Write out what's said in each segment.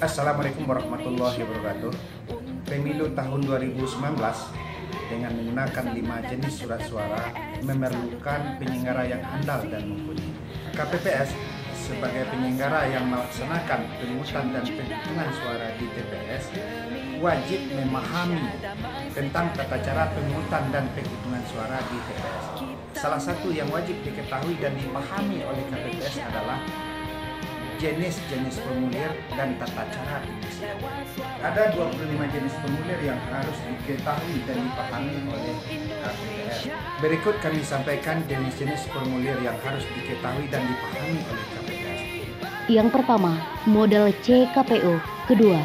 Assalamualaikum warahmatullahi wabarakatuh. Pemilu tahun 2019 dengan menggunakan 5 jenis surat suara memerlukan penyelenggara yang handal dan mumpuni. KPPS sebagai penyelenggara yang melaksanakan pemungutan dan penghitungan suara di TPS wajib memahami tentang tata cara pemungutan dan penghitungan suara di TPS. Salah satu yang wajib diketahui dan dipahami oleh KPPS adalah jenis-jenis formulir dan tata cara pengisian. Ada 25 jenis formulir yang harus diketahui dan dipahami oleh KPPS. Berikut kami sampaikan jenis-jenis formulir yang harus diketahui dan dipahami oleh KPPS. Yang pertama, model C KPU. Kedua,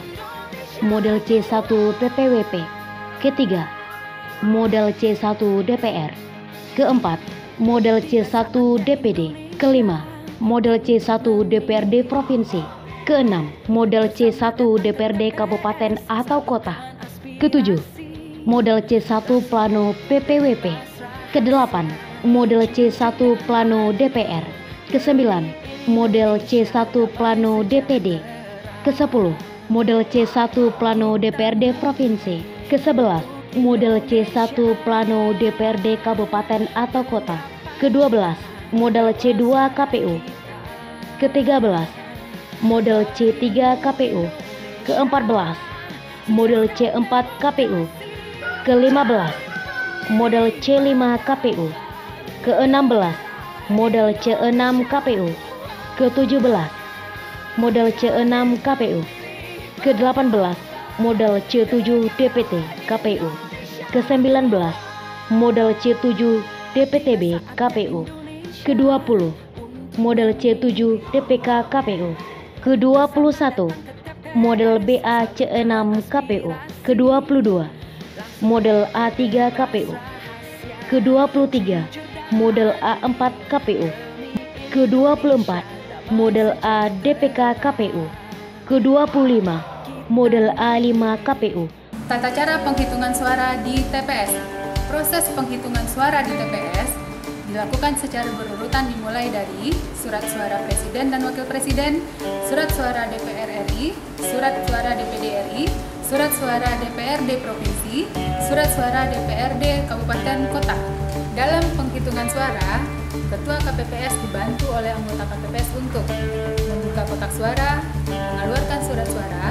model C1 PPWP. Ketiga, model C1 DPR. Keempat, model C1 DPD. Kelima, model C1 DPRD Provinsi. Keenam, model C1 DPRD Kabupaten atau Kota. Ketujuh, model C1 Plano PPWP. Kedelapan, model C1 Plano DPR. Kesembilan, model C1 Plano DPD. Kesepuluh, model C1 Plano DPRD Provinsi. Kesebelas, model C1 Plano DPRD Kabupaten atau Kota. Kedua-belas, model C2 KPU. Ke-13, model C3 KPU. Ke-14, model C4 KPU. Ke-15, model C5 KPU. Ke-16, model C6 KPU. Ke-17, model C6 KPU. Ke-18, model C7 DPT KPU. Ke-19, model C7 DPTB KPU. Ke-20, model C7 DPK KPU. Ke-21, model BA C6 KPU. Ke-22, model A3 KPU. Ke-23, model A4 KPU. Ke-24, model A DPK KPU. Ke-25, model A5 KPU. Tata cara penghitungan suara di TPS. Proses penghitungan suara di TPS dilakukan secara berurutan dimulai dari surat suara Presiden dan Wakil Presiden, surat suara DPR RI, surat suara DPD RI, surat suara DPRD Provinsi, surat suara DPRD Kabupaten Kota. Dalam penghitungan suara, Ketua KPPS dibantu oleh anggota KPPS untuk membuka kotak suara, mengeluarkan surat suara,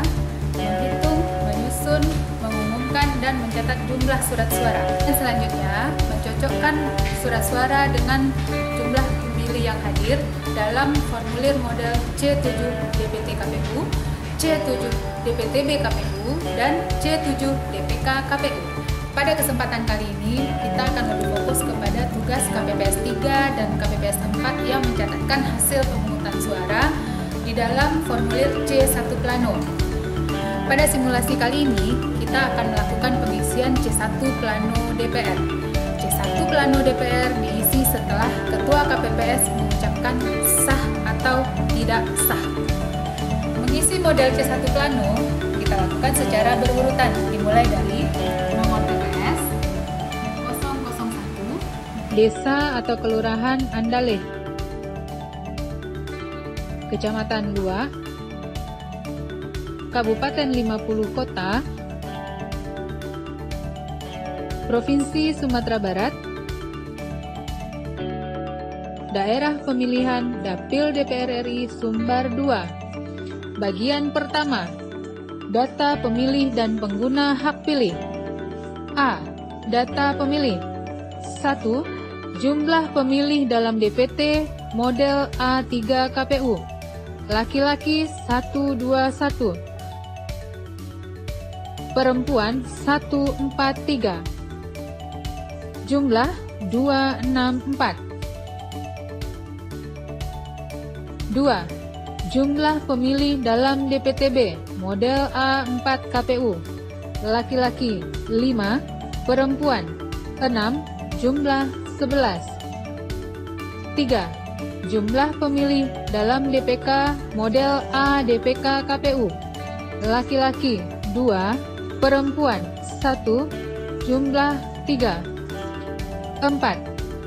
menghitung, menyusun, mengumumkan, dan mencatat jumlah surat suara. Dan selanjutnya, mencocokkan surat suara dengan jumlah pemilih yang hadir dalam formulir model C7 DPT KPU, C7 DPTB KPU, dan C7 DPK KPU. Pada kesempatan kali ini, kita akan lebih fokus kepada tugas KPPS 3 dan KPPS 4 yang mencatatkan hasil pemungutan suara di dalam formulir C1 Plano. Pada simulasi kali ini, kita akan melakukan pengisian C1 Plano DPR. C1 Plano DPR diisi setelah Ketua KPPS mengucapkan sah atau tidak sah. Mengisi model C1 Plano kita lakukan secara berurutan, dimulai dari nomor TPS 001, Desa atau Kelurahan Andaleh, Kecamatan 2, Kabupaten 50 Kota, Provinsi Sumatera Barat, Daerah Pemilihan Dapil DPR RI Sumbar 2. Bagian pertama, data pemilih dan pengguna hak pilih. A. Data pemilih. 1. Jumlah pemilih dalam DPT model A3 KPU. Laki-laki 121. Perempuan 143. Jumlah 264. 2. Jumlah pemilih dalam DPTB model A4 KPU. Laki-laki 5, perempuan 6, jumlah 11. 3. Jumlah pemilih dalam DPK model A DPK KPU. Laki-laki 2, perempuan 1, jumlah 3. 4.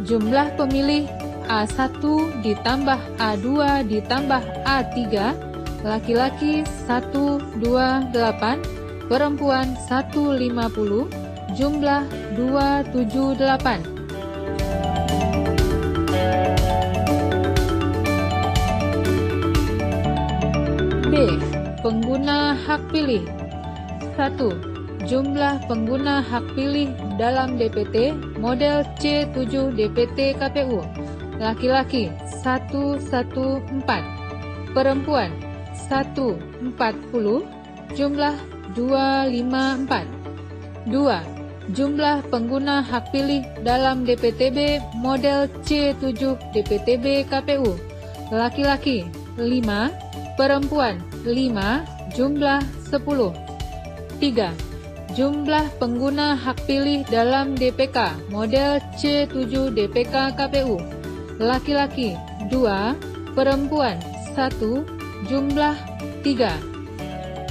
Jumlah pemilih A1 ditambah A2 ditambah A3 laki-laki 128, perempuan 150, jumlah 278. B. Pengguna hak pilih. 1. Jumlah pengguna hak pilih dalam DPT model C7 DPT KPU. Laki-laki 114, perempuan 140, jumlah 254. 2. Jumlah pengguna hak pilih dalam DPTB model C7 DPTB KPU. Laki-laki 5, perempuan 5, jumlah 10. 3. Jumlah pengguna hak pilih dalam DPK model C7 DPK KPU. Laki-laki 2, perempuan 1, jumlah 3.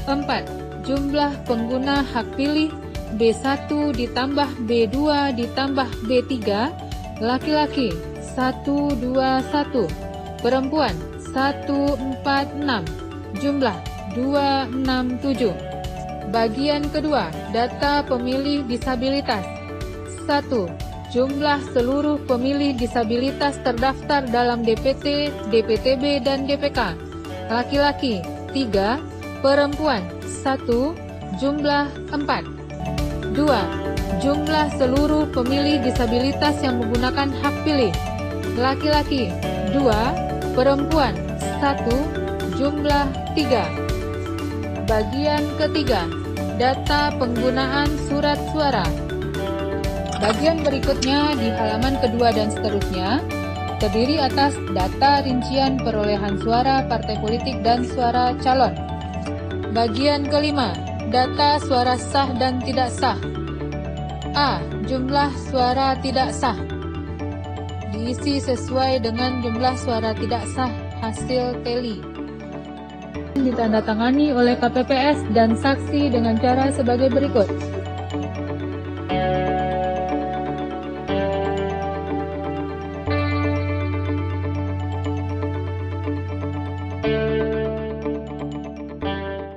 4. Jumlah pengguna hak pilih B1 ditambah B2 ditambah B3, laki-laki 121, perempuan 146, jumlah 267. Bagian kedua, data pemilih disabilitas. 1. Jumlah seluruh pemilih disabilitas terdaftar dalam DPT, DPTB, dan DPK. Laki-laki 3, perempuan 1, jumlah 4. 2. Jumlah seluruh pemilih disabilitas yang menggunakan hak pilih. Laki-laki 2, perempuan 1, jumlah 3. Bagian ketiga, data penggunaan surat suara. Bagian berikutnya di halaman kedua dan seterusnya terdiri atas data rincian perolehan suara partai politik dan suara calon. Bagian kelima, data suara sah dan tidak sah. A. Jumlah suara tidak sah. Diisi sesuai dengan jumlah suara tidak sah hasil teli. Ditandatangani oleh KPPS dan saksi dengan cara sebagai berikut.